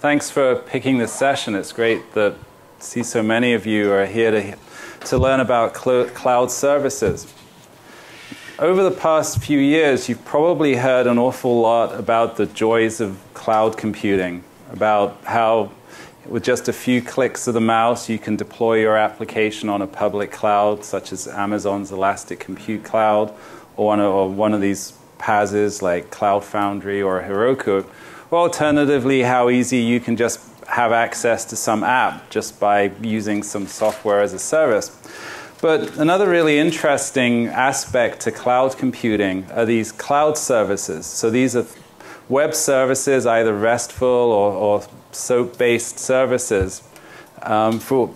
Thanks for picking this session. It's great that see so many of you are here to learn about cloud services. Over the past few years, you've probably heard an awful lot about the joys of cloud computing, about how with just a few clicks of the mouse, you can deploy your application on a public cloud, such as Amazon's Elastic Compute Cloud, or one of these PaaSes like Cloud Foundry or Heroku. Or alternatively, how easy you can just have access to some app just by using some software as a service. But another really interesting aspect to cloud computing are these cloud services. So these are web services, either RESTful or SOAP-based services for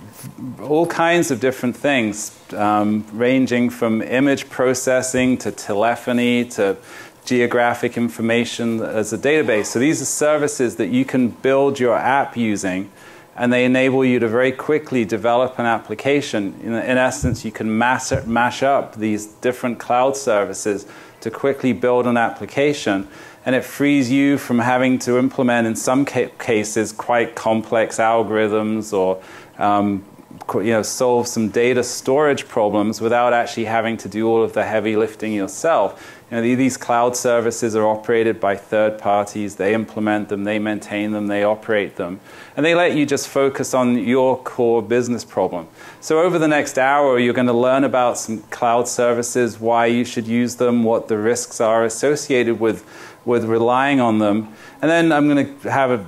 all kinds of different things, ranging from image processing to telephony to geographic information as a database. So these are services that you can build your app using, and they enable you to very quickly develop an application. In essence, you can mash up these different cloud services to quickly build an application, and it frees you from having to implement, in some cases, quite complex algorithms or solve some data storage problems without actually having to do all of the heavy lifting yourself. These cloud services are operated by third parties. They implement them, they maintain them, they operate them. And they let you just focus on your core business problem. So over the next hour, you're going to learn about some cloud services, why you should use them, what the risks are associated with relying on them. And then I'm going to have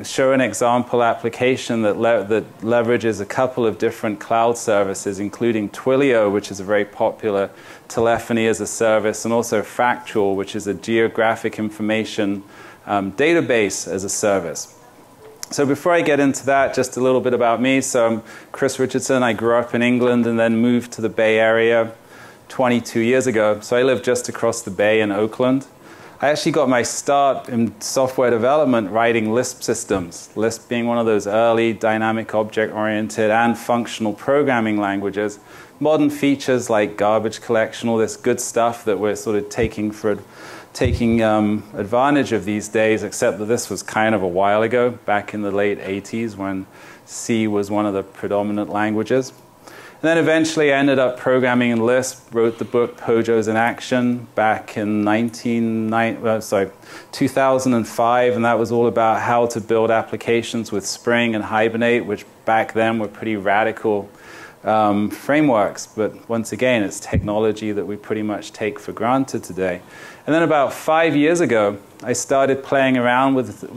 show an example application that leverages a couple of different cloud services, including Twilio, which is a very popular telephony as a service, and also Factual, which is a geographic information database as a service. So before I get into that, just a little bit about me. So I'm Chris Richardson. I grew up in England and then moved to the Bay Area 22 years ago. So I live just across the bay in Oakland. I actually got my start in software development writing Lisp systems, Lisp being one of those early dynamic object-oriented and functional programming languages. Modern features like garbage collection, all this good stuff that we're sort of taking advantage of these days, except that this was kind of a while ago, back in the late 80s when C was one of the predominant languages. And then eventually I ended up programming in Lisp, wrote the book Pojos in Action back in 2005, and that was all about how to build applications with Spring and Hibernate, which back then were pretty radical frameworks. But once again, it's technology that we pretty much take for granted today. And then about 5 years ago, I started playing around with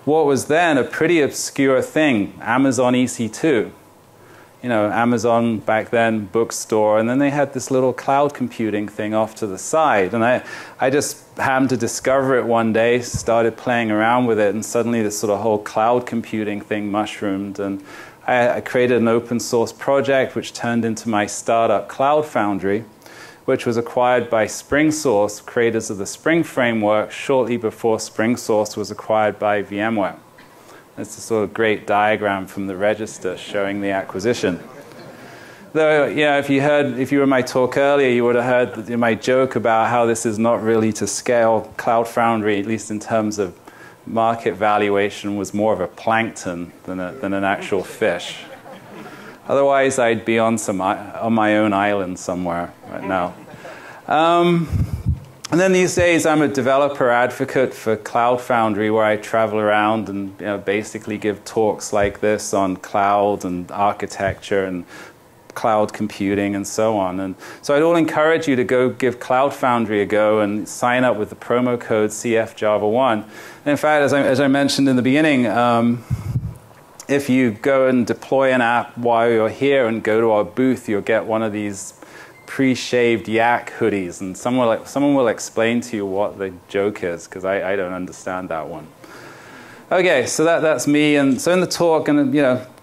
what was then a pretty obscure thing, Amazon EC2. Amazon back then, bookstore, and then they had this little cloud computing thing off to the side. And I just happened to discover it one day, started playing around with it, and suddenly this sort of whole cloud computing thing mushroomed. And I created an open source project which turned into my startup Cloud Foundry, which was acquired by SpringSource, creators of the Spring framework, shortly before SpringSource was acquired by VMware. It's a sort of great diagram from the register showing the acquisition. Though, if you were in my talk earlier, you would have heard my joke about how this is not really to scale. Cloud Foundry, at least in terms of market valuation, was more of a plankton than an actual fish. Otherwise, I'd be on my own island somewhere right now. And then these days, I'm a developer advocate for Cloud Foundry, where I travel around and basically give talks like this on cloud and architecture and cloud computing and so on. And so I'd all encourage you to go give Cloud Foundry a go and sign up with the promo code CFJava1. And in fact, as I mentioned in the beginning, if you go and deploy an app while you're here and go to our booth, you'll get one of these pre-shaved yak hoodies, and someone will explain to you what the joke is, because I don't understand that one. Okay, so that's me, and so in the talk, and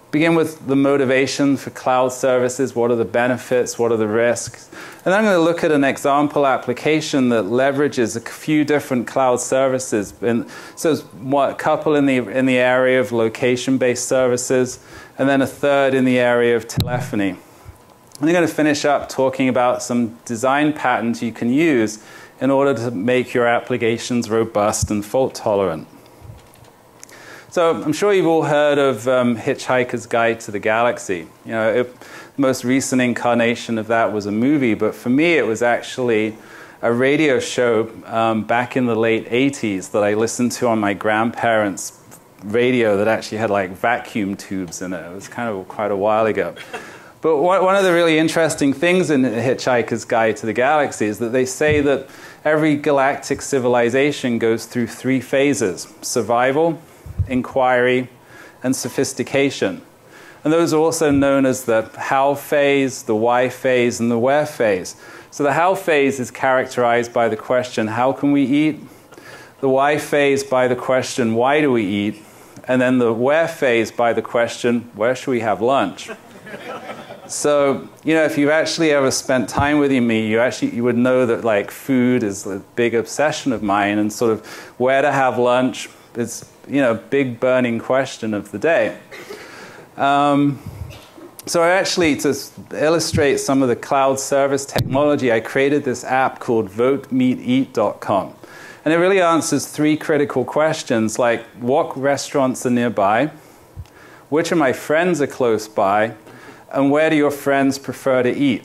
begin with the motivation for cloud services. What are the benefits? What are the risks? And then I'm going to look at an example application that leverages a few different cloud services. And so a couple in the area of location-based services, and then a third in the area of telephony. And I'm going to finish up talking about some design patterns you can use in order to make your applications robust and fault tolerant. So I'm sure you've all heard of Hitchhiker's Guide to the Galaxy. You know, the most recent incarnation of that was a movie, but for me it was actually a radio show back in the late 80s that I listened to on my grandparents' radio that actually had like vacuum tubes in it. It was kind of quite a while ago. But one of the really interesting things in Hitchhiker's Guide to the Galaxy is that they say that every galactic civilization goes through 3 phases: survival, inquiry, and sophistication. And those are also known as the how phase, the why phase, and the where phase. So the how phase is characterized by the question, how can we eat? The why phase by the question, why do we eat? And then the where phase by the question, where should we have lunch? So, you know, if you've actually ever spent time with me, you would know that like food is a big obsession of mine, and sort of where to have lunch is, you know, a big burning question of the day. So I actually, to illustrate some of the cloud service technology, I created this app called VOTEMEETEAT.com. And it really answers 3 critical questions like, what restaurants are nearby? Which of my friends are close by? And where do your friends prefer to eat?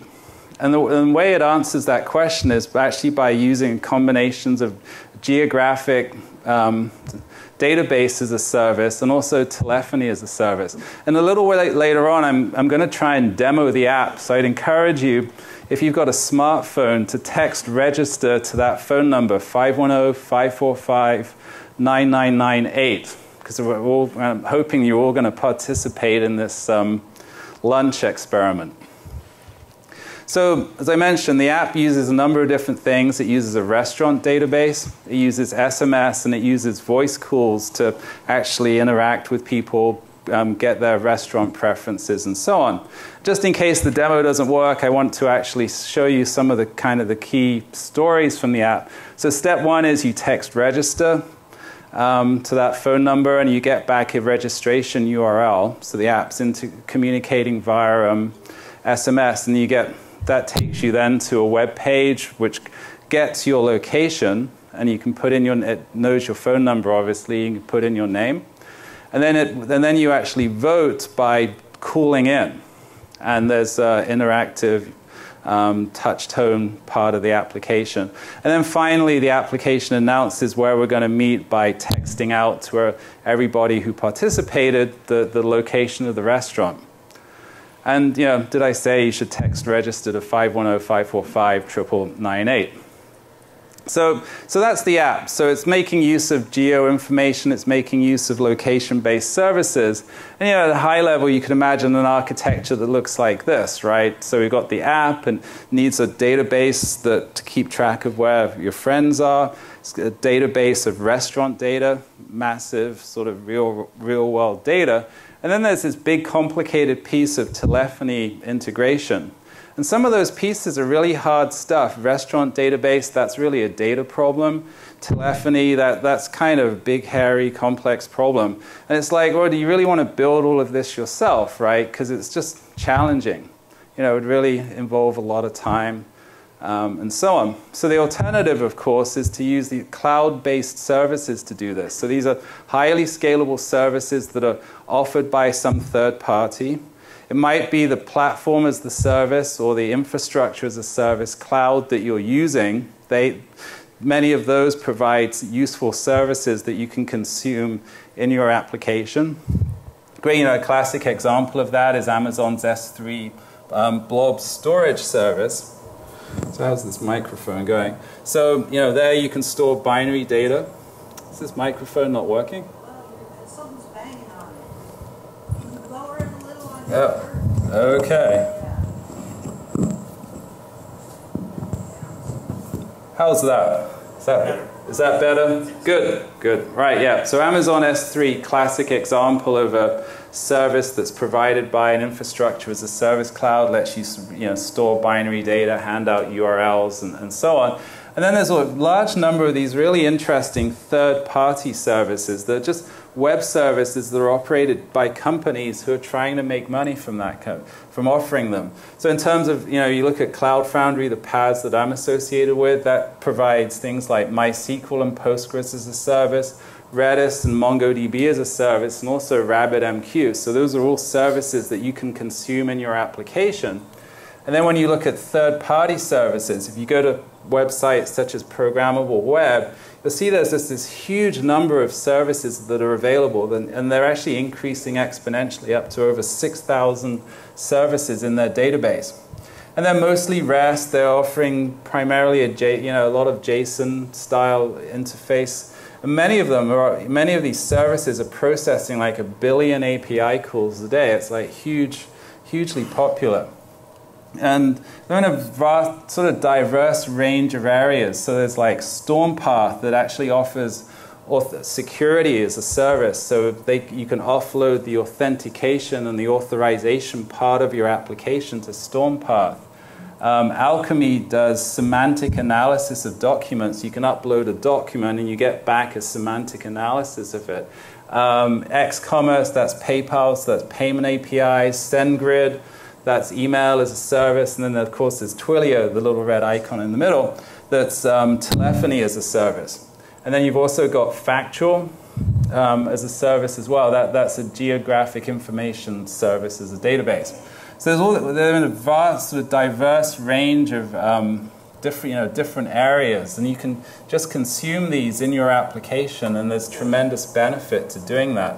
And the way it answers that question is actually by using combinations of geographic database as a service and also telephony as a service. And a little later on, I'm going to try and demo the app. So I'd encourage you, if you've got a smartphone, to text register to that phone number, 510-545-9998. Because I'm hoping you're all going to participate in this lunch experiment. So, as I mentioned, the app uses a number of different things. It uses a restaurant database, it uses SMS, and it uses voice calls to actually interact with people, get their restaurant preferences, and so on. Just in case the demo doesn't work, I want to actually show you some of the the key stories from the app. So step 1 is you text register to that phone number, and you get back a registration URL. So the app's into communicating via SMS, and that takes you then to a web page which gets your location, and you can put in it knows your phone number, obviously. You can put in your name, and then you actually vote by calling in, and there's interactive touch tone part of the application. And then finally, the application announces where we're going to meet by texting out to everybody who participated the location of the restaurant. And, you know, did I say you should text register to 510-545-9998? So that's the app. So it's making use of geo information. It's making use of location-based services. And, you know, at a high level, you can imagine an architecture that looks like this, right? So we've got the app and needs a database to keep track of where your friends are. It's a database of restaurant data, massive sort of real-world data. And then there's this big complicated piece of telephony integration. And some of those pieces are really hard stuff. Restaurant database, that's really a data problem. Telephony, that's kind of a big, hairy, complex problem. And it's like, well, do you really want to build all of this yourself, right? Because it's just challenging. You know, it would really involve a lot of time and so on. So the alternative, of course, is to use the cloud-based services to do this. So these are highly scalable services that are offered by some third party. It might be the platform as the service or the infrastructure as a service cloud that you're using. Many of those provide useful services that you can consume in your application. Great, you know, a classic example of that is Amazon's S3 blob storage service. So how's this microphone going? So, you know, there you can store binary data. Is this microphone not working? Something's banging on it. You can lower it a little on Oh, okay. How's that? Is that better? Good, good. Right, yeah. So Amazon S3, classic example of a service that's provided by an infrastructure as a service cloud, lets you, store binary data, hand out URLs, and so on. And then there's a large number of these really interesting third-party services that are just web services that are operated by companies who are trying to make money from from offering them. So in terms of, you look at Cloud Foundry, the paths that I'm associated with, that provides things like MySQL and Postgres as a service, Redis and MongoDB as a service, and also RabbitMQ. So those are all services that you can consume in your application. And then when you look at third-party services, if you go to websites such as Programmable Web, you'll see there's this huge number of services that are available, and they're actually increasing exponentially up to over 6,000 services in their database. And they're mostly REST. They're offering primarily a lot of JSON-style interface. And many of these services are processing like 1 billion API calls a day. It's like hugely popular. And they're in a vast, sort of diverse range of areas. So there's like Stormpath that actually offers security as a service. So you can offload the authentication and the authorization part of your application to Stormpath. Alchemy does semantic analysis of documents. You can upload a document and you get back a semantic analysis of it. Xcommerce, that's PayPal, so that's payment APIs. SendGrid, that's email as a service. And then, of course, there's Twilio, the little red icon in the middle, that's telephony as a service. And then you've also got Factual as a service as well. That's a geographic information service as a database. So they're in a vast, sort of diverse range of different areas, and you can just consume these in your application, and there's tremendous benefit to doing that.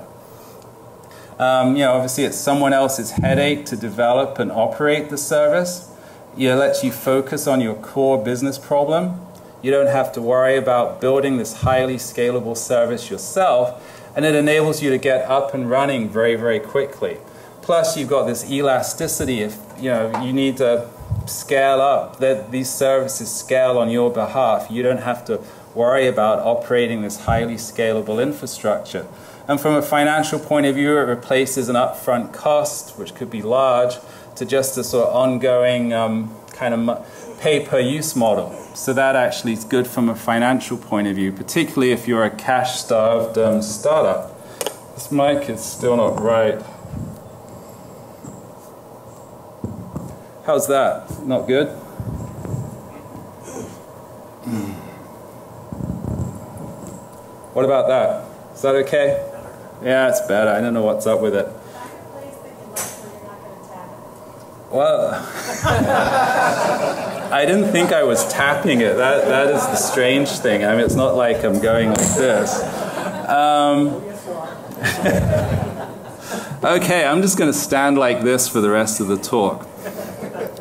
Obviously it's someone else's headache to develop and operate the service. It lets you focus on your core business problem. You don't have to worry about building this highly scalable service yourself, and it enables you to get up and running very, very quickly. Plus, you've got this elasticity. If you need to scale up, that these services scale on your behalf. You don't have to worry about operating this highly scalable infrastructure. And from a financial point of view, it replaces an upfront cost, which could be large, to just a sort of ongoing kind of pay-per-use model. So that actually is good from a financial point of view, particularly if you're a cash-starved startup. This mic is still not right. How's that? Not good? What about that? Is that okay? Yeah, it's better. I don't know what's up with it. Well, I didn't think I was tapping it. That is the strange thing. I mean, it's not like I'm going like this. Okay, I'm just going to stand like this for the rest of the talk.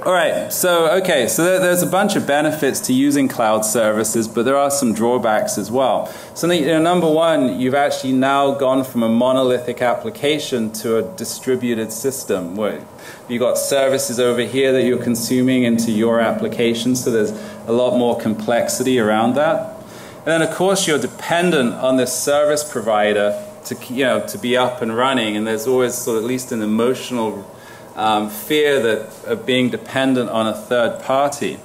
All right, so there's a bunch of benefits to using cloud services, but there are some drawbacks as well. So number one, you've actually now gone from a monolithic application to a distributed system where you've got services over here that you're consuming into your application, so there's a lot more complexity around that. And then, of course, you're dependent on this service provider to be up and running, and there's always sort of at least an emotional fear of being dependent on a third party.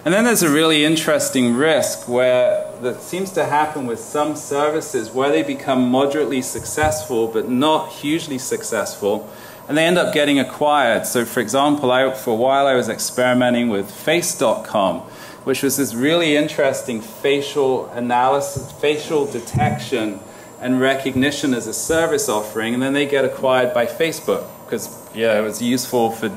And then there's a really interesting risk that seems to happen with some services where they become moderately successful but not hugely successful, and they end up getting acquired. So for example, for a while I was experimenting with Face.com, which was this really interesting facial analysis, facial detection and recognition as a service offering, and then they get acquired by Facebook because it was useful for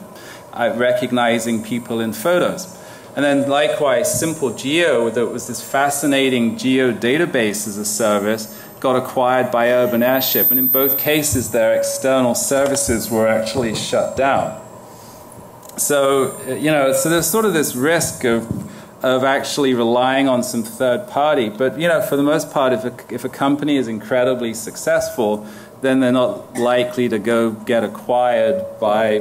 recognizing people in photos. And then likewise, Simple Geo, that was this fascinating geo database as a service, got acquired by Urban Airship, and in both cases their external services were actually shut down. So so there's sort of this risk of actually relying on some third party. But for the most part, if a company is incredibly successful, then they're not likely to go get acquired by,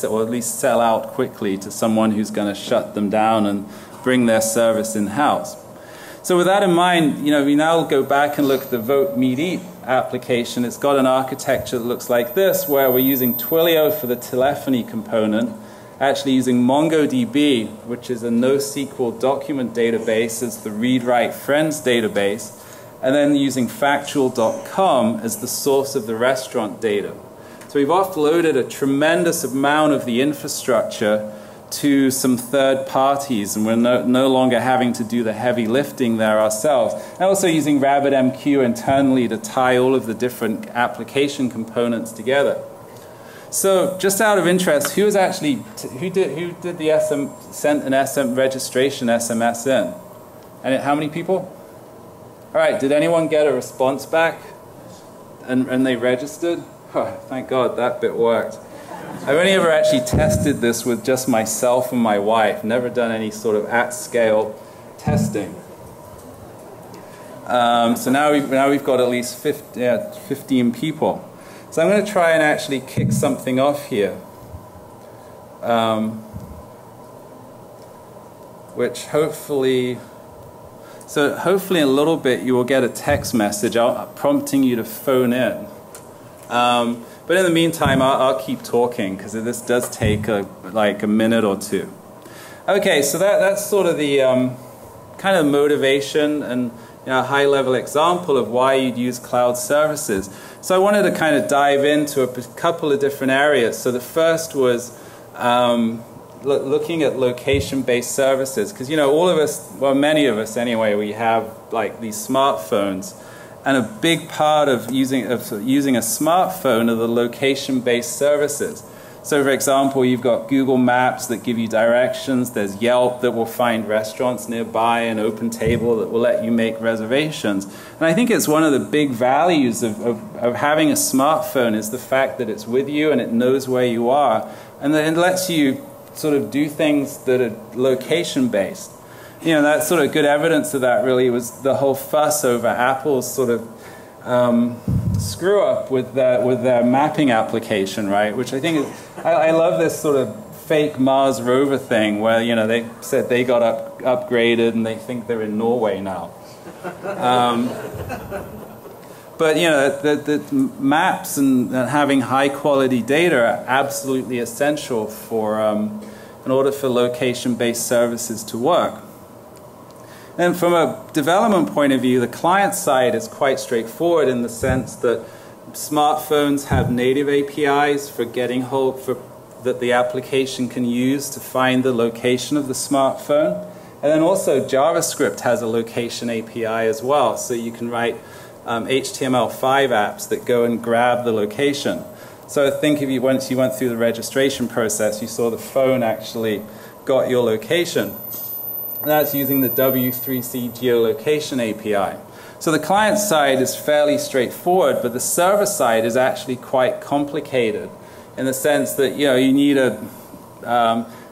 or at least sell out quickly to someone who's going to shut them down and bring their service in-house. So with that in mind, we now go back and look at the VOTEMEETEAT application. It's got an architecture that looks like this, where we're using Twilio for the telephony component, actually using MongoDB, which is a NoSQL document database, as the read-write-friends database, and then using Factual.com as the source of the restaurant data. So we've offloaded a tremendous amount of the infrastructure to some third parties, and we're no longer having to do the heavy lifting there ourselves. And also using RabbitMQ internally to tie all of the different application components together. So, just out of interest, who did the sent an SM registration SMS in? And how many people? All right, did anyone get a response back? And they registered? Oh, thank God that bit worked. I've only ever actually tested this with just myself and my wife, never done any sort of at-scale testing. So now we've got at least 15 people. So I'm going to try and actually kick something off here, which hopefully in a little bit you will get a text message prompting you to phone in. But in the meantime, I'll keep talking because this does take like a minute or two. Okay, so that's sort of the kind of motivation and a high-level example of why you'd use cloud services. So I wanted to kind of dive into a couple of different areas. So the first was looking at location-based services, because all of us, well, many of us anyway, we have like these smartphones. And a big part of using a smartphone are the location-based services. So, for example, you've got Google Maps that give you directions. There's Yelp that will find restaurants nearby, and OpenTable that will let you make reservations. And I think it's one of the big values of having a smartphone is the fact that it's with you and it knows where you are. And that it lets you sort of do things that are location-based. That sort of good evidence of that really was the whole fuss over Apple's sort of screw up with their mapping application, right? Which I think is, I love this sort of fake Mars rover thing where they said they got upgraded and they think they're in Norway now. But the maps and having high quality data are absolutely essential for in order for location-based services to work. And from a development point of view, the client side is quite straightforward in the sense that smartphones have native APIs for getting that the application can use to find the location of the smartphone. And then also JavaScript has a location API as well, so you can write HTML5 apps that go and grab the location. So think if once you went through the registration process, you saw the phone actually got your location. That's using the W3C geolocation API. So the client side is fairly straightforward, but the server side is actually quite complicated in the sense that you need a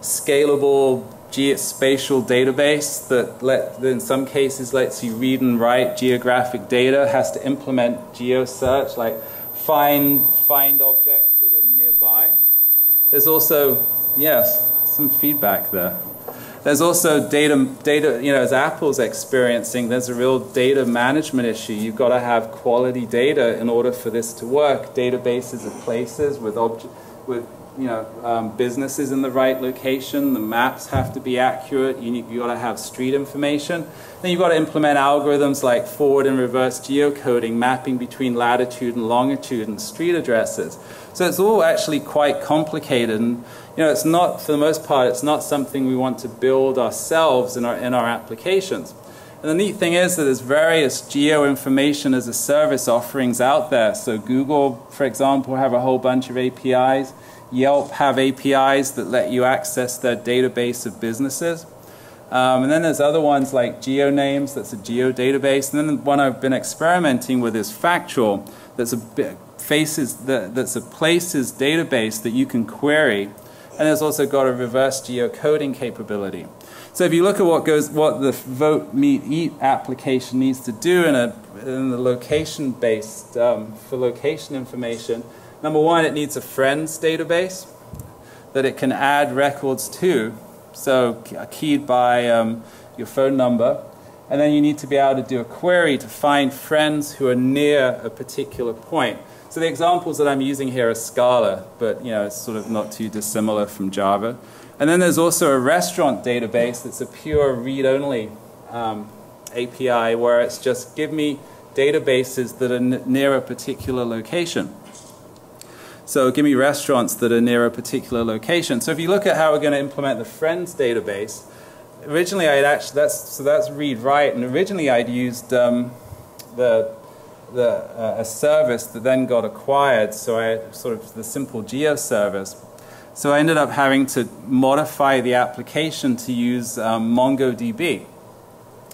scalable geospatial database that in some cases lets you read and write geographic data, has to implement geosearch, like find objects that are nearby. There's also, yes, some feedback there. There's also data, as Apple's experiencing, there's a real data management issue. You've got to have quality data in order for this to work. Databases of places with businesses in the right location. The maps have to be accurate. You've got to have street information. Then you've got to implement algorithms like forward and reverse geocoding, mapping between latitude and longitude and street addresses. So it's all actually quite complicated, and it's not, for the most part, it's not something we want to build ourselves in our applications. And the neat thing is that there's various geo information as a service offerings out there. So Google, for example, have a whole bunch of APIs. Yelp have APIs that let you access their database of businesses. And then there's other ones like GeoNames, that's a geo database. And then one I've been experimenting with is Factual, that's a places database that you can query. And it's also got a reverse geocoding capability. So if you look at what the VOTEMEETEAT application needs to do in the location-based, for location information, number one, it needs a friends database that it can add records to, so keyed by your phone number. And then you need to be able to do a query to find friends who are near a particular point. So the examples that I'm using here are Scala, but it's sort of not too dissimilar from Java. And then there's also a restaurant database that's a pure read-only API where it's just give me databases that are near a particular location. So give me restaurants that are near a particular location. So if you look at how we're going to implement the friends database, originally I'd actually, that's read-write, and originally I'd used a service that then got acquired, so I sort of the simple Geo service. So I ended up having to modify the application to use MongoDB.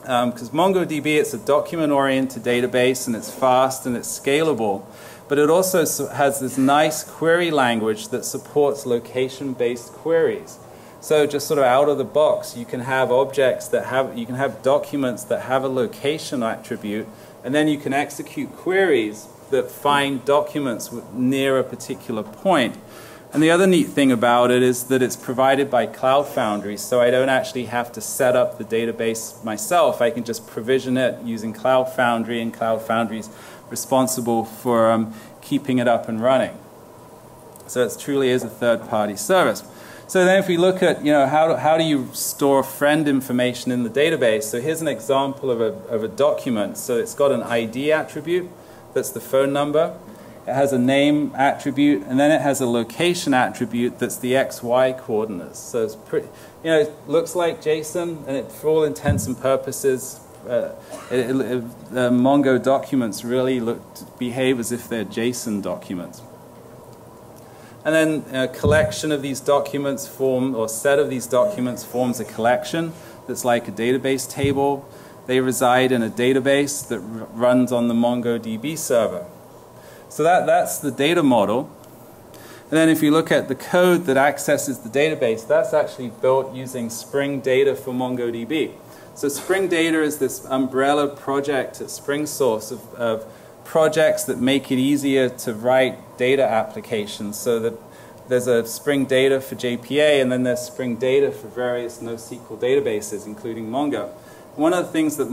Because MongoDB, it's a document-oriented database, and it's fast and it's scalable. But it also has this nice query language that supports location-based queries. So just sort of out of the box, you can have objects that have, you can have documents that have a location attribute, and then you can execute queries that find documents near a particular point. And the other neat thing about it is that it's provided by Cloud Foundry, so I don't actually have to set up the database myself. I can just provision it using Cloud Foundry, and Cloud Foundry is responsible for keeping it up and running. So it truly is a third-party service. So then if we look at, you know, how do you store friend information in the database? So here's an example of a document. So it's got an ID attribute, that's the phone number. It has a name attribute, and then it has a location attribute that's the XY coordinates. So it's pretty, you know, it looks like JSON, and it, for all intents and purposes, Mongo documents really behave as if they're JSON documents. And then a collection of these documents or set of these documents forms a collection that's like a database table. They reside in a database that runs on the MongoDB server. So that's the data model. And then if you look at the code that accesses the database, that's actually built using Spring Data for MongoDB. So Spring Data is this umbrella project at SpringSource of projects that make it easier to write data applications, so that there's a Spring Data for JPA, and then there's Spring Data for various NoSQL databases, including Mongo. One of the things that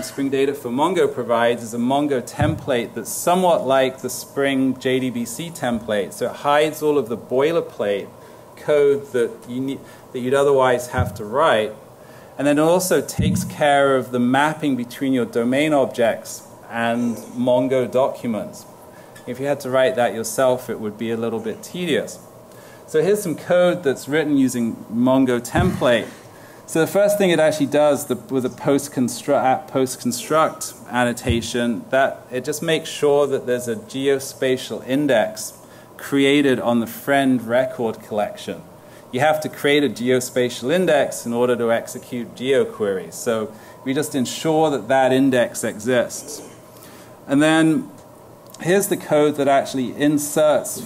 Spring Data for Mongo provides is a Mongo template that's somewhat like the Spring JDBC template. So it hides all of the boilerplate code that you'd otherwise have to write. And then it also takes care of the mapping between your domain objects and Mongo documents. If you had to write that yourself, it would be a little bit tedious. So here's some code that's written using Mongo template. So the first thing it actually does with a post-construct annotation, that it just makes sure that there's a geospatial index created on the friend record collection. You have to create a geospatial index in order to execute geo queries. So we just ensure that that index exists. And then here's the code that actually inserts or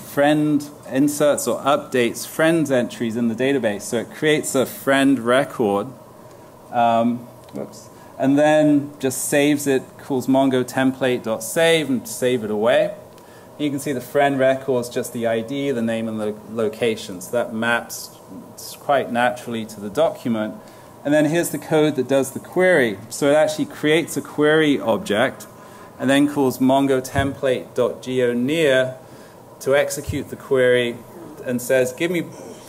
updates friends entries in the database. So it creates a friend record, and then just saves it, calls mongo template.save, and save it away. And you can see the friend record is just the ID, the name, and the location. So that maps quite naturally to the document. And then here's the code that does the query. So it actually creates a query object, and then calls mongo template.geo near to execute the query, and says,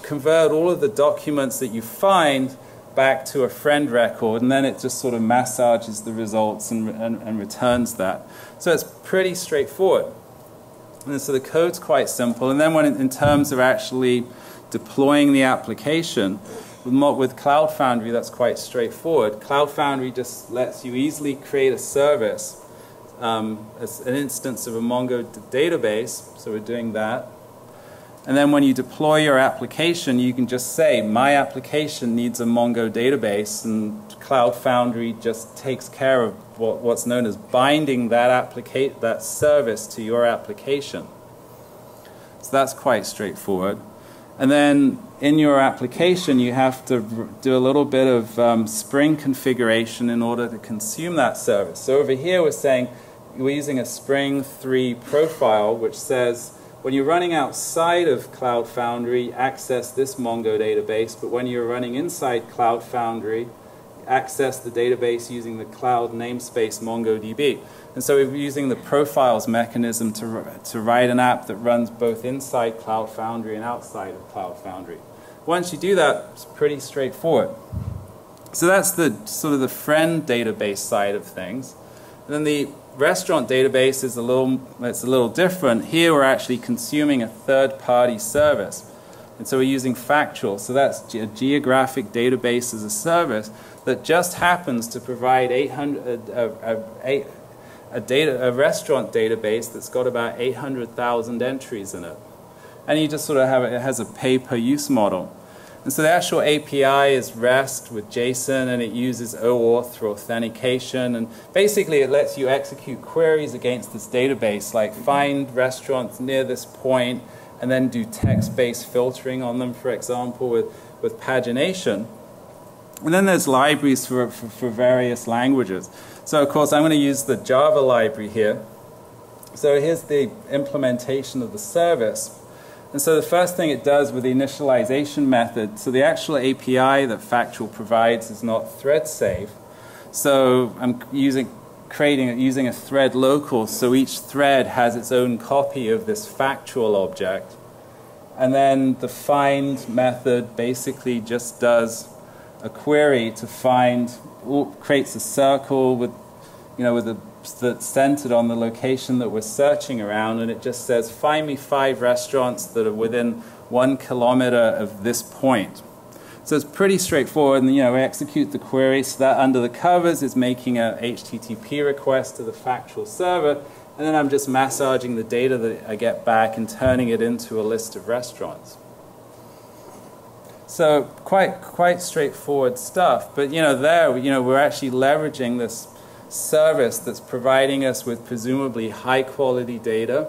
convert all of the documents that you find back to a friend record, and then it just sort of massages the results and returns that. So it's pretty straightforward. And so the code's quite simple. And then in terms of actually deploying the application, with Cloud Foundry, that's quite straightforward. Cloud Foundry just lets you easily create a service, as an instance of a Mongo database, so we're doing that. And then when you deploy your application, you can just say, my application needs a Mongo database, and Cloud Foundry just takes care of what's known as binding that service to your application. So that's quite straightforward. And then in your application, you have to do a little bit of Spring configuration in order to consume that service. So over here we're saying, we're using a Spring 3 profile, which says, when you're running outside of Cloud Foundry, access this Mongo database, but when you're running inside Cloud Foundry, access the database using the cloud namespace MongoDB. And so we're using the profiles mechanism to write an app that runs both inside Cloud Foundry and outside of Cloud Foundry. Once you do that, it's pretty straightforward. So that's the sort of the friend database side of things. And then restaurant database is a little different. Here we're actually consuming a third-party service. And so we're using Factual. So that's a geographic database as a service that just happens to provide a restaurant database that's got about 800,000 entries in it. And you just sort of have it has a pay-per-use model. And so the actual API is REST with JSON, and it uses OAuth for authentication. And basically, it lets you execute queries against this database, like find restaurants near this point, and then do text-based filtering on them, for example, with pagination. And then there's libraries for various languages. So, of course, I'm going to use the Java library here. So here's the implementation of the service. And so the first thing it does with the initialization method, so the actual API that Factual provides is not thread safe. So I'm using a thread local, so each thread has its own copy of this Factual object. And then the find method basically just does a query to find, creates a circle with, that's centered on the location that we're searching around, and it just says, find me 5 restaurants that are within 1 kilometer of this point. So it's pretty straightforward, and we execute the query, so that under the covers is making a HTTP request to the Factual server, and then I'm just massaging the data that I get back and turning it into a list of restaurants. So quite straightforward stuff, but we're actually leveraging this service that's providing us with presumably high quality data.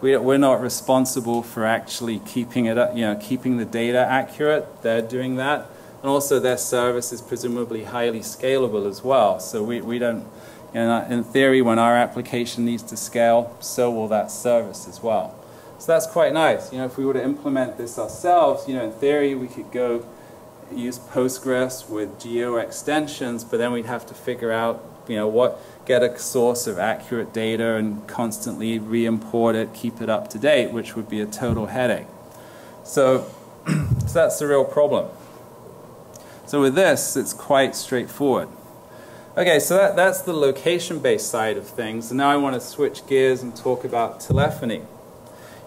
We're not responsible for actually keeping it up, keeping the data accurate. They're doing that, and also their service is presumably highly scalable as well. So we don't, in theory, when our application needs to scale, so will that service as well. So that's quite nice. If we were to implement this ourselves, in theory we could go use Postgres with Geo extensions, but then we'd have to figure out get a source of accurate data and constantly re-import it, keep it up to date, which would be a total headache. So that's the real problem. So with this, it's quite straightforward. Okay, so that's the location-based side of things. And now I want to switch gears and talk about telephony.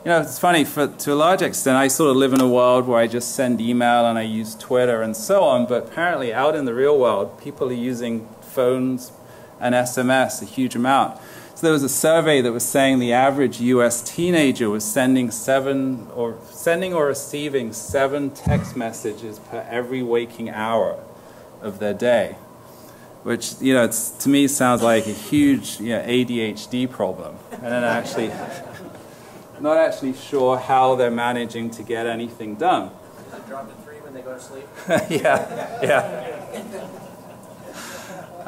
It's funny, to a large extent, I sort of live in a world where I just send email and I use Twitter and so on, but apparently out in the real world, people are using phones and SMS a huge amount. So there was a survey that was saying the average US teenager was sending or receiving 7 text messages per every waking hour of their day, which to me sounds like a huge ADHD problem, and then actually not actually sure how they're managing to get anything done. Does it drop to 3 when they go to sleep? Yeah.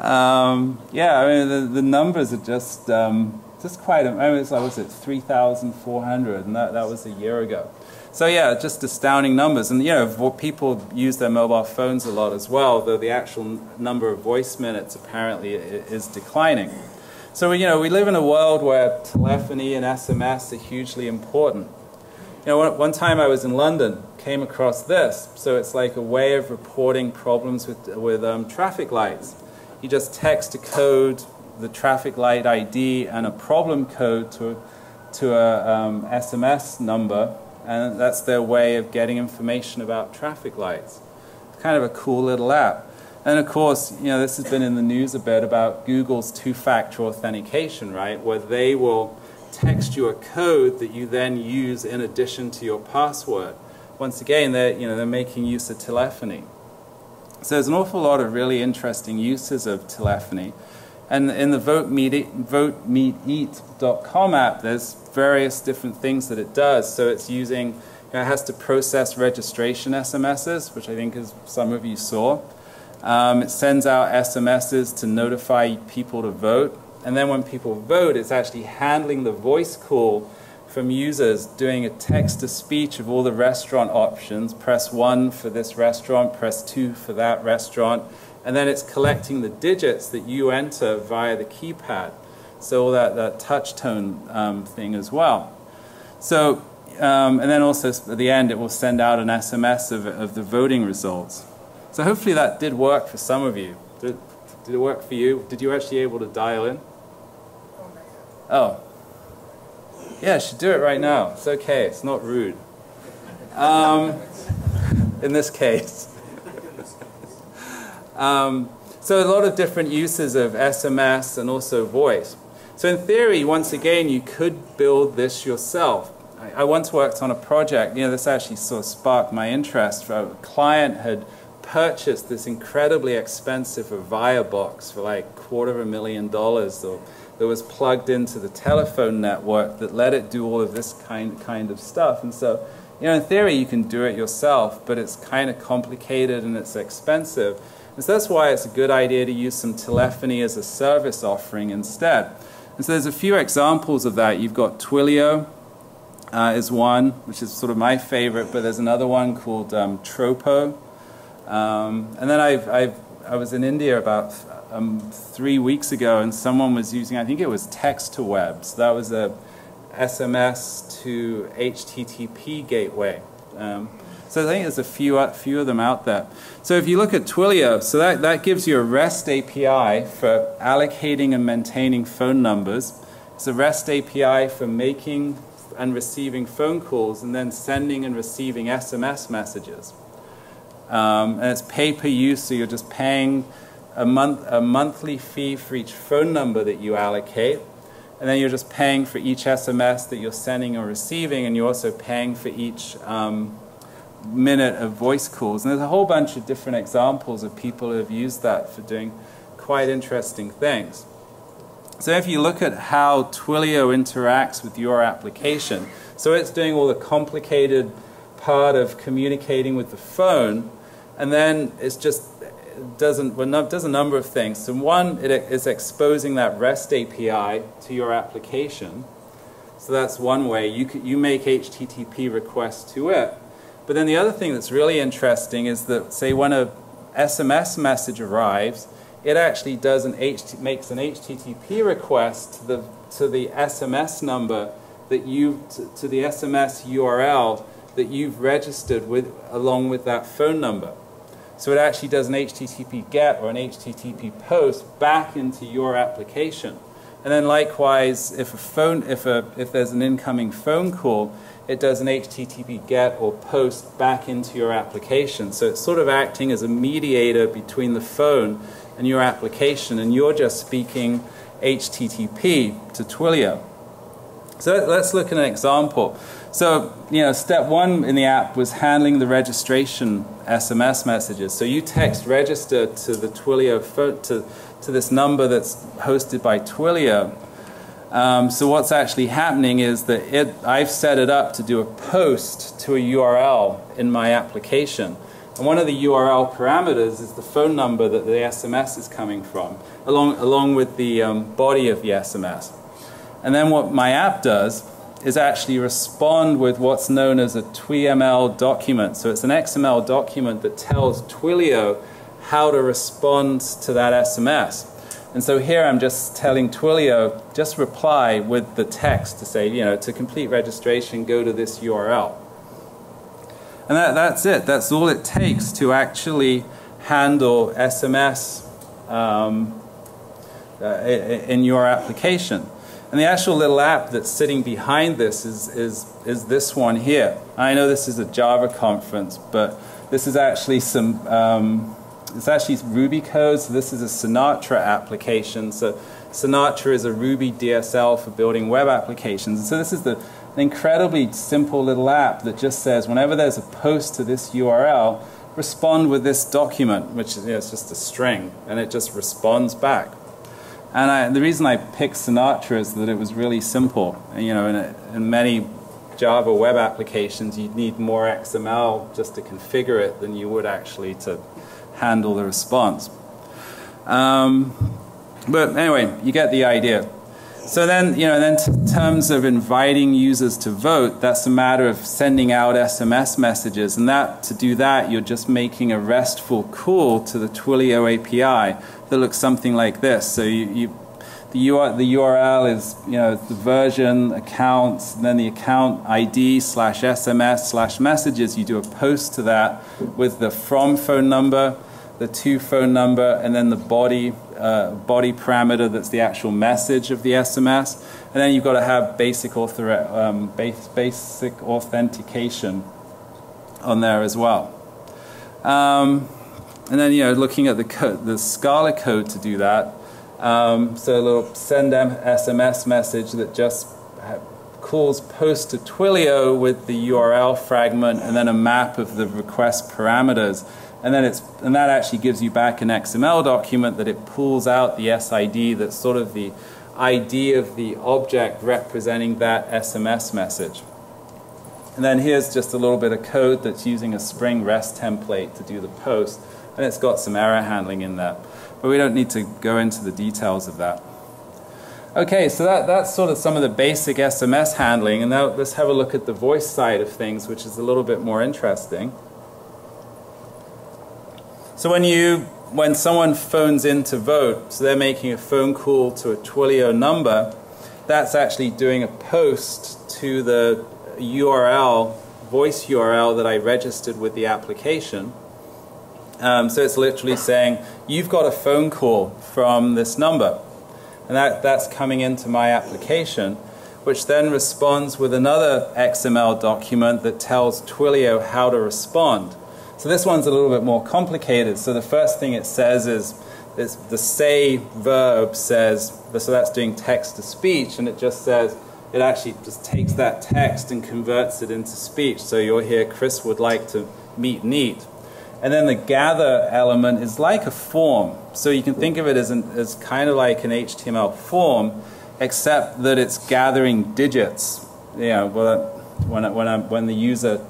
I mean, the numbers are just quite. I mean, it's like, was it 3,400, and that was a year ago. So yeah, just astounding numbers. And people use their mobile phones a lot as well, though the actual number of voice minutes apparently is declining. So we live in a world where telephony and SMS are hugely important. One time I was in London, came across this. So it's like a way of reporting problems with traffic lights. You just text a code, the traffic light ID, and a problem code to a SMS number, and that's their way of getting information about traffic lights. It's kind of a cool little app. And of course, this has been in the news a bit about Google's two-factor authentication, right? Where they will text you a code that you then use in addition to your password. Once again, they're making use of telephony. So there's an awful lot of really interesting uses of telephony. And in the VOTEMEETEAT.com app, there's various different things that it does. So it's using, it has to process registration SMSs, which I think is some of you saw. It sends out SMSs to notify people to vote. And then when people vote, it's actually handling the voice call from users, doing a text-to-speech of all the restaurant options. Press 1 for this restaurant, press 2 for that restaurant. And then it's collecting the digits that you enter via the keypad. So all that touch tone thing as well. So, and then also at the end, it will send out an SMS of the voting results. So hopefully that did work for some of you. Did it work for you? Did you actually able to dial in? Oh. Yeah, I should do it right now. It's okay. It's not rude. In this case. So a lot of different uses of SMS and also voice. So in theory, once again, you could build this yourself. I once worked on a project, this actually sort of sparked my interest. A client had purchased this incredibly expensive Avaya box for like $250,000 that was plugged into the telephone network that let it do all of this kind of stuff. And so, in theory, you can do it yourself, but it's kind of complicated and it's expensive. And so that's why it's a good idea to use some telephony as a service offering instead. And so there's a few examples of that. You've got Twilio is one, which is sort of my favorite, but there's another one called Tropo. And then I was in India about 3 weeks ago, and someone was using, I think it was text to web. So that was a SMS to HTTP gateway. So I think there's a few of them out there. So if you look at Twilio, so that gives you a REST API for allocating and maintaining phone numbers. It's a REST API for making and receiving phone calls and then sending and receiving SMS messages. And it's pay per use, so you're just paying a monthly fee for each phone number that you allocate. And then you're just paying for each SMS that you're sending or receiving, and you're also paying for each minute of voice calls. And there's a whole bunch of different examples of people who have used that for doing quite interesting things. So if you look at how Twilio interacts with your application, so it's doing all the complicated part of communicating with the phone, and then it's just does a number of things. So one, it is exposing that REST API to your application. So that's one way. You make HTTP requests to it. But then the other thing that's really interesting is that, say, when a SMS message arrives, it actually does makes an HTTP request to the SMS number that to the SMS URL that you've registered with along with that phone number. So it actually does an HTTP GET or an HTTP POST back into your application. And then likewise, if there's an incoming phone call, it does an HTTP GET or POST back into your application. So it's sort of acting as a mediator between the phone and your application, and you're just speaking HTTP to Twilio. So let's look at an example. So, step one in the app was handling the registration SMS messages. So you text register to the Twilio phone, to this number that's hosted by Twilio. So what's actually happening is that I've set it up to do a post to a URL in my application. And one of the URL parameters is the phone number that the SMS is coming from, along with the body of the SMS. And then what my app does is actually respond with what's known as a TWML document. So it's an XML document that tells Twilio how to respond to that SMS. And so here I'm just telling Twilio, just reply with the text to say, to complete registration, go to this URL. And that's it. That's all it takes to actually handle SMS in your application. And the actual little app that's sitting behind this is this one here. I know this is a Java conference, but this is actually it's actually Ruby code. So this is a Sinatra application. So Sinatra is a Ruby DSL for building web applications. And so this is an incredibly simple little app that just says whenever there's a post to this URL, respond with this document, which is it's just a string, and it just responds back. And the reason I picked Sinatra is that it was really simple. In many Java web applications, you'd need more XML just to configure it than you would actually to handle the response. But anyway, you get the idea. So then, in terms of inviting users to vote, that's a matter of sending out SMS messages, and to do that, you're just making a RESTful call to the Twilio API that looks something like this. So the URL is the version, accounts, and then the account ID /SMS/messages. You do a post to that with the from phone number, the to phone number, and then the body parameter that's the actual message of the SMS. And then you've got to have basic authentication on there as well. And then, looking at the Scala code to do that. So a little send SMS message that just calls post to Twilio with the URL fragment and then a map of the request parameters. And then that actually gives you back an XML document that it pulls out the SID that's sort of the ID of the object representing that SMS message. And then here's just a little bit of code that's using a Spring REST template to do the post. And it's got some error handling in there. But we don't need to go into the details of that. Okay, so that's sort of some of the basic SMS handling. And now let's have a look at the voice side of things, which is a little bit more interesting. So when someone phones in to vote, so they're making a phone call to a Twilio number, that's actually doing a post to the URL, voice URL that I registered with the application. So it's literally saying, you've got a phone call from this number. And that's coming into my application, which then responds with another XML document that tells Twilio how to respond. So this one's a little bit more complicated. So the first thing it says is the say verb says, so that's doing text to speech, and it just says, it actually just takes that text and converts it into speech. So you'll hear, Chris would like to meet Neat. And then the gather element is like a form. So you can think of it as kind of like an HTML form, except that it's gathering digits. When the user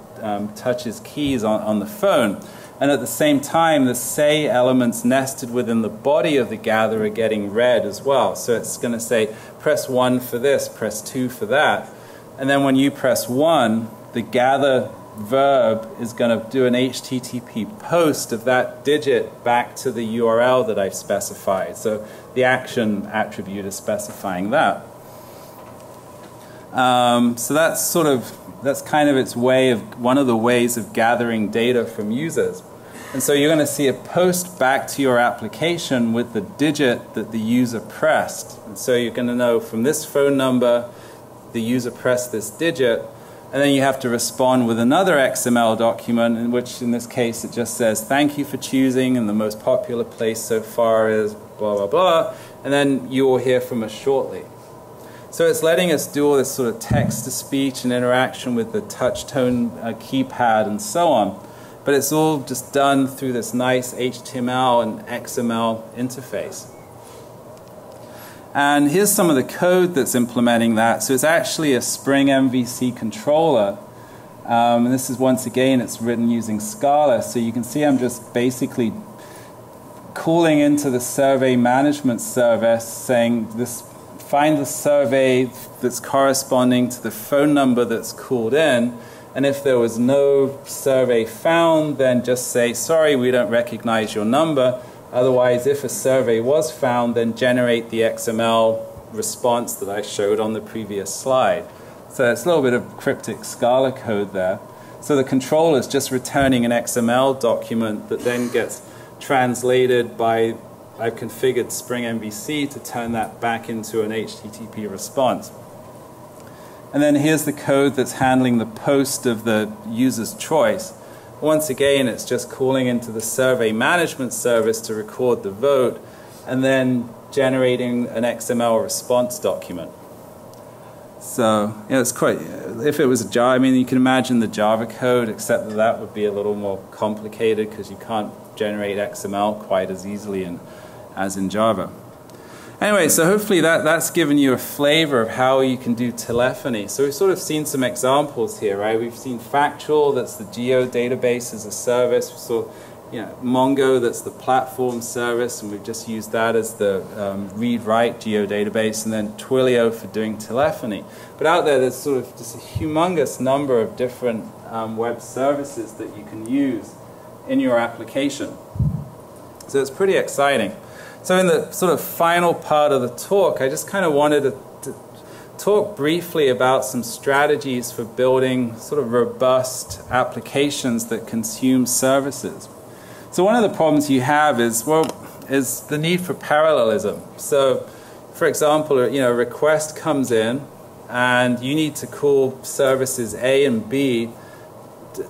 touches keys on the phone. And at the same time, the say elements nested within the body of the gather are getting read as well. So it's going to say, press 1 for this, press 2 for that. And then when you press 1, the gather verb is going to do an HTTP post of that digit back to the URL that I've specified. So the action attribute is specifying that. So that's kind of its way of, one of the ways of gathering data from users. And so you're going to see a post back to your application with the digit that the user pressed. And so you're going to know from this phone number, the user pressed this digit. And then you have to respond with another XML document, in which in this case it just says, thank you for choosing, and the most popular place so far is blah, blah, blah. And then you will hear from us shortly. So it's letting us do all this sort of text-to-speech and interaction with the touch tone keypad and so on. But it's all just done through this nice HTML and XML interface. And here's some of the code that's implementing that. So it's actually a Spring MVC controller. And this is, once again, it's written using Scala. So you can see I'm just basically calling into the survey management service saying, find the survey that's corresponding to the phone number that's called in. And if there was no survey found, then just say, sorry, we don't recognize your number. Otherwise, if a survey was found, then generate the XML response that I showed on the previous slide. So it's a little bit of cryptic Scala code there. So the controller is just returning an XML document that then gets translated by, I've configured Spring MVC to turn that back into an HTTP response. And then here's the code that's handling the post of the user's choice. Once again, it's just calling into the survey management service to record the vote and then generating an XML response document. So, it's quite, if it was a Java, I mean, you can imagine the Java code, except that that would be a little more complicated because you can't generate XML quite as easily as in Java. Anyway, so hopefully that's given you a flavor of how you can do telephony. So we've sort of seen some examples here, right? We've seen Factual, that's the Geo database as a service. We saw, Mongo, that's the platform service, and we've just used that as the read-write Geo database, and then Twilio for doing telephony. But out there's sort of just a humongous number of different web services that you can use in your application. So it's pretty exciting. So in the sort of final part of the talk, I just kind of wanted to talk briefly about some strategies for building sort of robust applications that consume services. So one of the problems you have is, well, is the need for parallelism. So, for example, a request comes in, and you need to call services A and B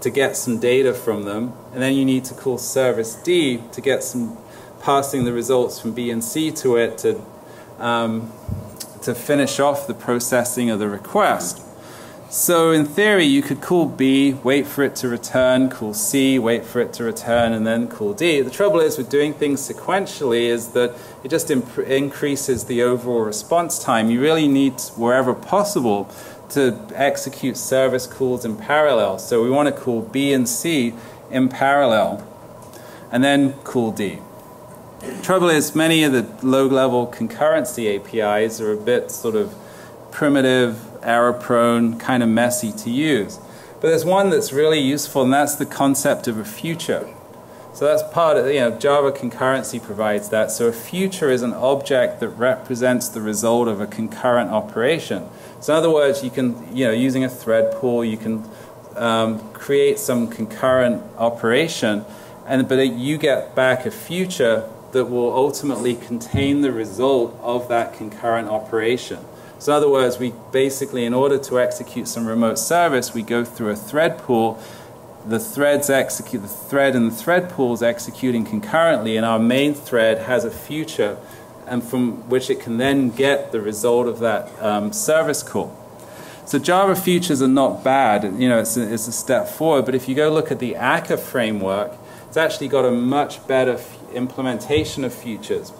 to get some data from them, and then you need to call service D to get some, passing the results from B and C to it to finish off the processing of the request. So in theory, you could call B, wait for it to return, call C, wait for it to return, and then call D. The trouble is with doing things sequentially is that it just increases the overall response time. You really need, wherever possible, to execute service calls in parallel. So we want to call B and C in parallel, and then call D. The trouble is many of the low-level concurrency APIs are a bit sort of primitive, error-prone, kind of messy to use. But there's one that's really useful, and that's the concept of a future. So that's part of, Java concurrency provides that. So a future is an object that represents the result of a concurrent operation. So in other words, you can, using a thread pool, you can create some concurrent operation, but you get back a future that will ultimately contain the result of that concurrent operation. So in other words, we basically, in order to execute some remote service, we go through a thread pool. The threads execute, the thread and the thread pool is executing concurrently, and our main thread has a future, and from which it can then get the result of that service call. So Java futures are not bad. It's a step forward. But if you go look at the Akka framework, it's actually got a much better implementation of futures.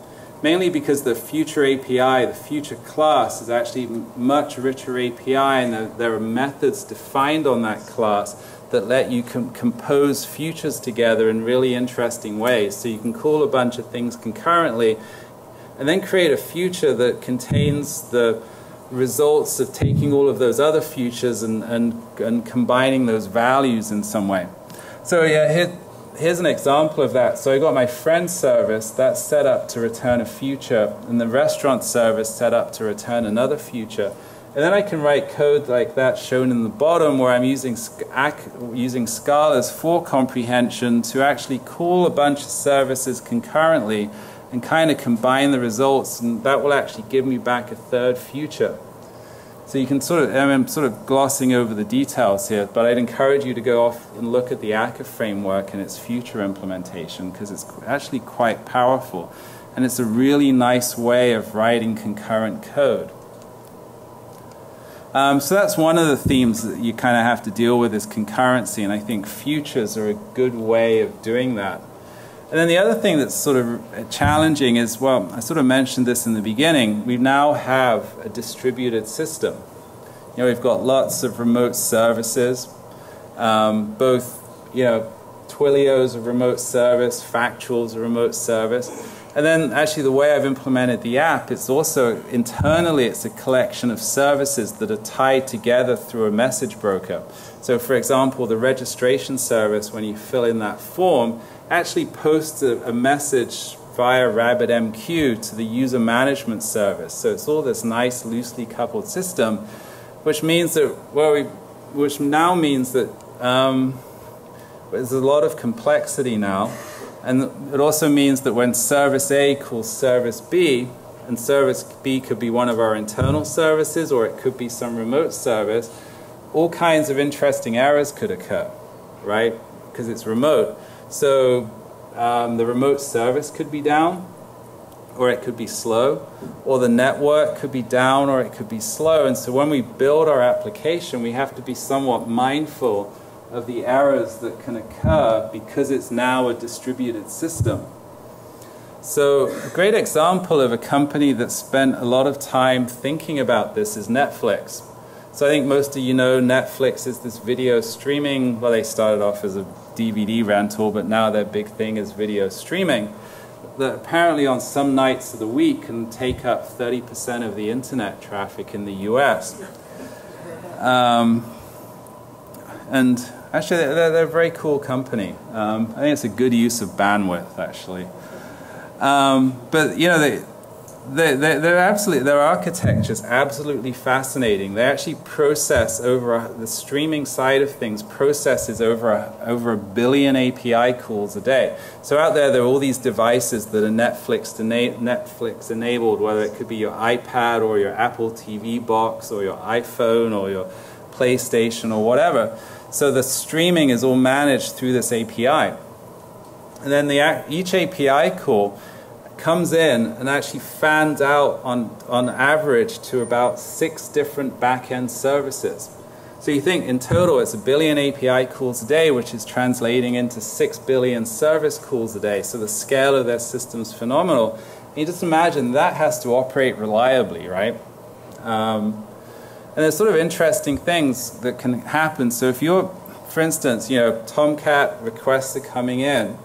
Mainly because the future API, the future class, is actually a much richer API, and there are methods defined on that class that let you compose futures together in really interesting ways. So you can call a bunch of things concurrently, and then create a future that contains the results of taking all of those other futures and combining those values in some way. So yeah, here's an example of that. So I got my friend service that's set up to return a future, and the restaurant service set up to return another future. And then I can write code like that shown in the bottom, where I'm using Scala's for comprehension to actually call a bunch of services concurrently and kind of combine the results, and that will actually give me back a third future. So you can I'm sort of glossing over the details here, but I'd encourage you to go off and look at the Akka framework and its future implementation, because it's actually quite powerful, and it's a really nice way of writing concurrent code. So that's one of the themes that you kind of have to deal with, is concurrency, and I think futures are a good way of doing that. And then the other thing that's sort of challenging is, well, I sort of mentioned this in the beginning, we now have a distributed system. We've got lots of remote services, both, Twilio's a remote service, Factual's a remote service. And then actually the way I've implemented the app, it's also internally, it's a collection of services that are tied together through a message broker. So for example, the registration service, when you fill in that form, actually posts a message via RabbitMQ to the user management service. So it's all this nice loosely coupled system, which means that, which now means that there's a lot of complexity now. And it also means that when service A calls service B, and service B could be one of our internal services, or it could be some remote service, all kinds of interesting errors could occur, right? Because it's remote. So the remote service could be down, or it could be slow, or the network could be down, or it could be slow. And so when we build our application, we have to be somewhat mindful of the errors that can occur, because it's now a distributed system. So a great example of a company that spent a lot of time thinking about this is Netflix. So I think most of you know Netflix is this video streaming, well, they started off as a DVD rental, but now their big thing is video streaming, that apparently on some nights of the week can take up 30% of the internet traffic in the US. And actually, they're a very cool company. I think it's a good use of bandwidth, actually. But their architecture is absolutely fascinating. They actually process the streaming side of things processes over a billion API calls a day. So out there are all these devices that are Netflix enabled, whether it could be your iPad or your Apple TV box or your iPhone or your PlayStation or whatever. So the streaming is all managed through this API. And then each API call comes in and actually fans out on average to about 6 different back-end services. So you think in total it's a billion API calls a day, which is translating into 6 billion service calls a day. So the scale of their system's phenomenal. And you just imagine that has to operate reliably, right? And there's sort of interesting things that can happen. So if you're, for instance, Tomcat requests are coming in,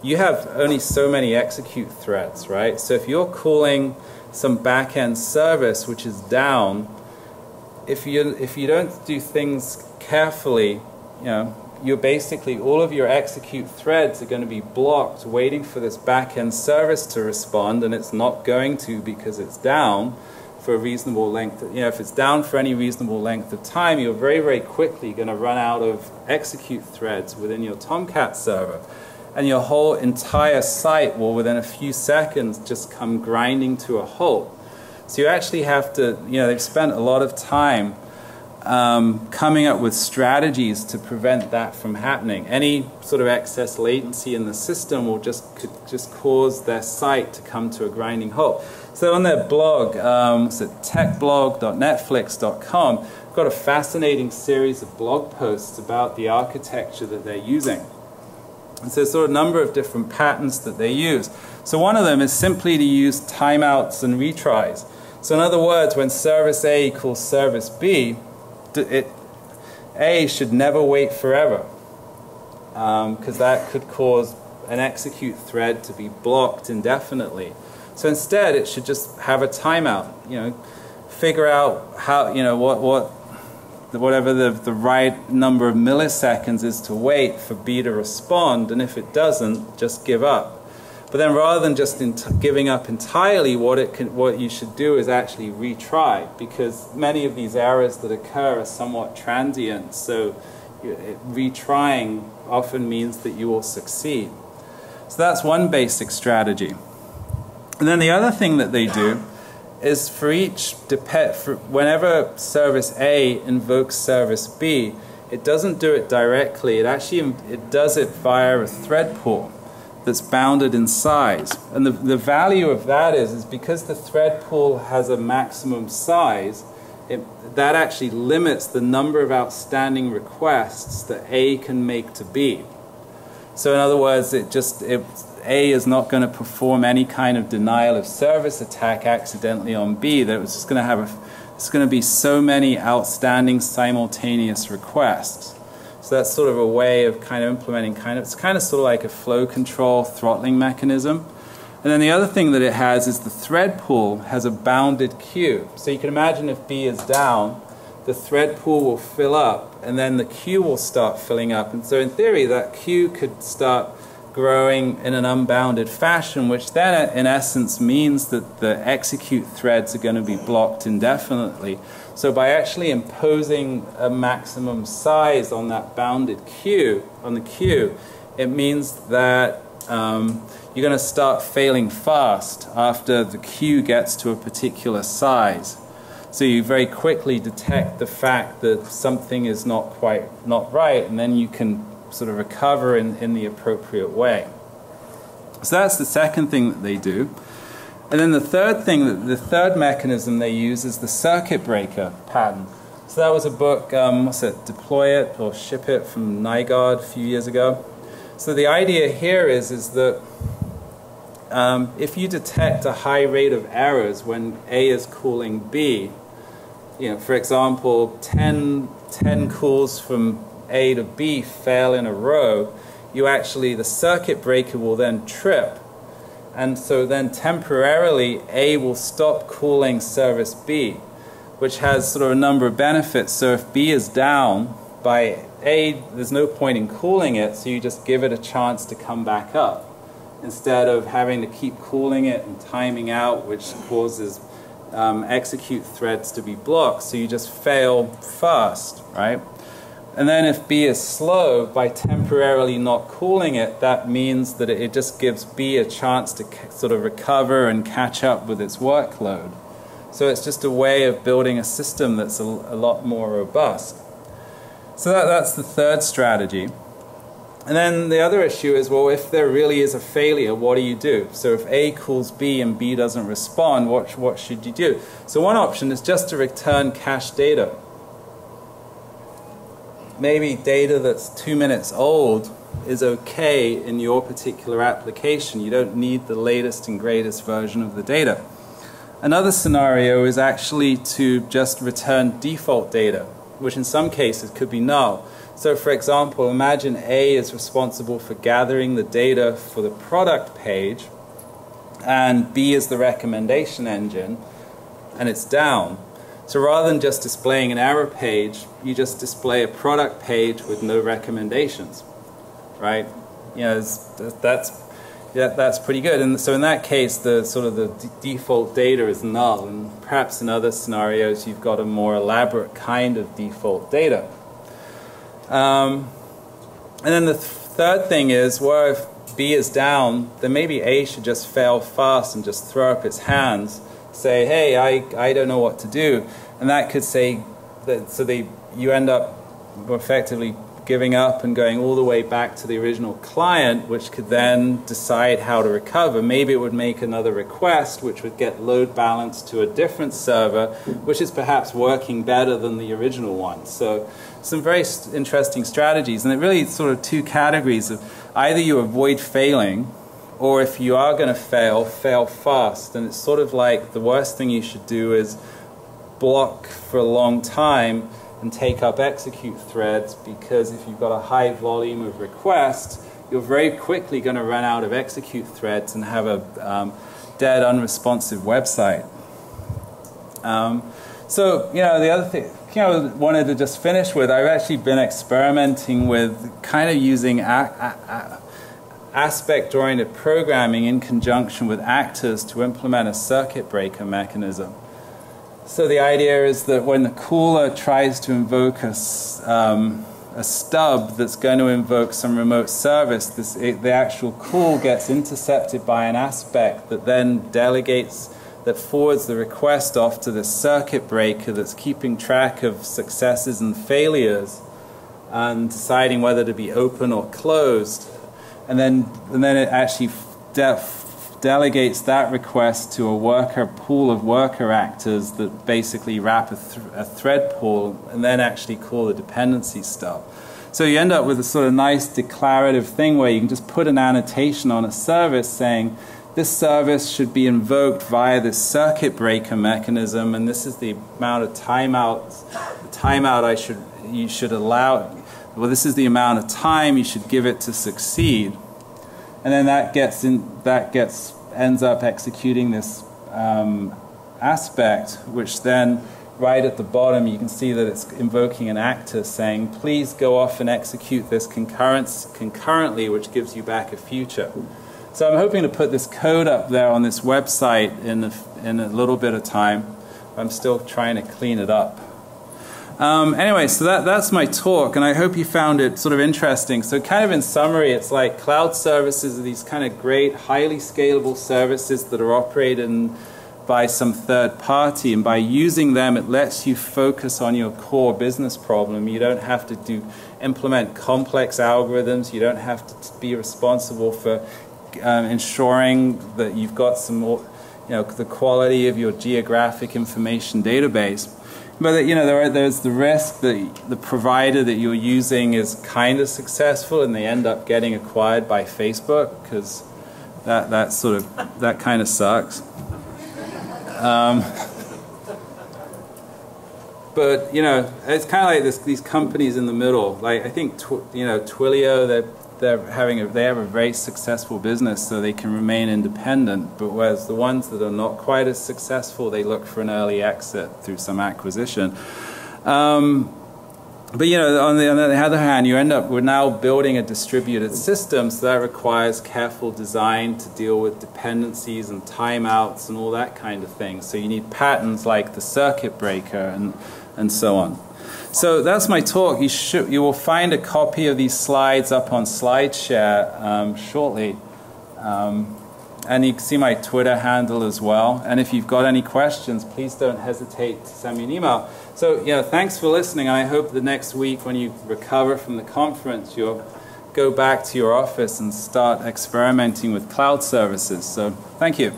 you have only so many execute threads, right? So if you're calling some back-end service which is down, if you don't do things carefully, you're basically, all of your execute threads are going to be blocked waiting for this back-end service to respond, and it's not going to because it's down for a reasonable length. If it's down for any reasonable length of time, you're very, very quickly going to run out of execute threads within your Tomcat server. And your whole entire site will, within a few seconds, just come grinding to a halt. So you actually have to, they've spent a lot of time coming up with strategies to prevent that from happening. Any sort of excess latency in the system will could just cause their site to come to a grinding halt. So on their blog, it's at techblog.netflix.com, I've got a fascinating series of blog posts about the architecture that they're using. And so there's sort of a number of different patterns that they use. So one of them is simply to use timeouts and retries. So in other words, when service A equals service B, A should never wait forever, because that could cause an execute thread to be blocked indefinitely. So instead, it should just have a timeout. Figure out how, whatever the right number of milliseconds is to wait for B to respond, and if it doesn't, just give up. But then rather than just giving up entirely, what you should do is actually retry, because many of these errors that occur are somewhat transient, so retrying often means that you will succeed. So that's one basic strategy. And then the other thing that they do is whenever service A invokes service B, it doesn't do it directly. It does it via a thread pool that's bounded in size. And the value of that is because the thread pool has a maximum size, that actually limits the number of outstanding requests that A can make to B. So in other words, A is not going to perform any kind of denial of service attack accidentally on B. That it's just going to it's going to be so many outstanding simultaneous requests. So that's sort of a way of kind of implementing it's kind of sort of like a flow control throttling mechanism. And then the other thing that it has is the thread pool has a bounded queue. So you can imagine if B is down, the thread pool will fill up, and then the queue will start filling up. And so in theory, that queue could start growing in an unbounded fashion, which then in essence means that the execute threads are going to be blocked indefinitely. So by actually imposing a maximum size on that bounded queue, it means that you're going to start failing fast after the queue gets to a particular size. So you very quickly detect the fact that something is not right, and then you can sort of recover in the appropriate way. So that's the second thing that they do. And then the third mechanism they use is the circuit breaker pattern. So that was a book, Deploy It or Ship It from Nygaard a few years ago. So the idea here is that if you detect a high rate of errors when A is calling B, for example, 10 calls from A to B fail in a row, the circuit breaker will then trip. And so then temporarily A will stop calling service B, which has sort of a number of benefits. So if B is down by A, there's no point in calling it, so you just give it a chance to come back up. instead of having to keep calling it and timing out, which causes execute threads to be blocked. So you just fail first, right? And then if B is slow, by temporarily not calling it, that means that it just gives B a chance to sort of recover and catch up with its workload. So it's just a way of building a system that's a lot more robust. So that's the third strategy. And then the other issue is, well, if there really is a failure, what do you do? So if A calls B and B doesn't respond, what should you do? So one option is just to return cached data. Maybe data that's 2 minutes old is okay in your particular application. You don't need the latest and greatest version of the data. Another scenario is actually to just return default data, which in some cases could be null. So for example, imagine A is responsible for gathering the data for the product page, and B is the recommendation engine, and it's down. So rather than just displaying an error page, you just display a product page with no recommendations, right? You know, that's pretty good. And so in that case, the sort of the default data is null, and perhaps in other scenarios you've got a more elaborate kind of default data. And then the third thing is, well, if B is down, then maybe A should just fail fast and just throw up its hands, say, hey, I don't know what to do. And that could say that, so you end up effectively giving up and going all the way back to the original client, which could then decide how to recover. Maybe it would make another request, which would get load balanced to a different server, which is perhaps working better than the original one. So some very interesting strategies. And it really is sort of two categories of either you avoid failing, or if you are going to fail fast. And it's sort of like the worst thing you should do is block for a long time and take up execute threads, because if you've got a high volume of requests, you're very quickly going to run out of execute threads and have a dead, unresponsive website. So, you know, the other thing, you know, wanted to just finish with, I've actually been experimenting with kind of using aspect-oriented programming in conjunction with actors to implement a circuit breaker mechanism. So the idea is that when the caller tries to invoke a stub that's going to invoke some remote service, the actual call gets intercepted by an aspect that then that forwards the request off to the circuit breaker that's keeping track of successes and failures and deciding whether to be open or closed. And then it actually delegates that request to a pool of worker actors that basically wrap a thread pool and then actually call the dependency stub. So you end up with a sort of nice declarative thing where you can just put an annotation on a service saying this service should be invoked via this circuit breaker mechanism, and this is the amount of timeouts. The timeout you should allow. Well, this is the amount of time you should give it to succeed. And then that ends up executing this aspect, which then right at the bottom you can see that it's invoking an actor saying, please go off and execute this concurrently, which gives you back a future. So I'm hoping to put this code up there on this website in a little bit of time. I'm still trying to clean it up. Anyway, so that's my talk, and I hope you found it sort of interesting. So kind of in summary, it's like cloud services are these kind of great, highly scalable services that are operated by some third party, and by using them, it lets you focus on your core business problem. You don't have to implement complex algorithms. You don't have to be responsible for ensuring that you've got the quality of your geographic information database. But there's the risk that the provider that you're using is kind of successful and they end up getting acquired by Facebook, because that kind of sucks. But it's kind of like these companies in the middle. Like I think Twilio, they have a very successful business, so they can remain independent. But whereas the ones that are not quite as successful, they look for an early exit through some acquisition. But you know, on the other hand, we're now building a distributed system, so that requires careful design to deal with dependencies and timeouts and all that kind of thing. So you need patterns like the circuit breaker and so on. So that's my talk. You will find a copy of these slides up on SlideShare shortly. And you can see my Twitter handle as well. And if you've got any questions, please don't hesitate to send me an email. So yeah, thanks for listening. I hope the next week when you recover from the conference, you'll go back to your office and start experimenting with cloud services. So thank you.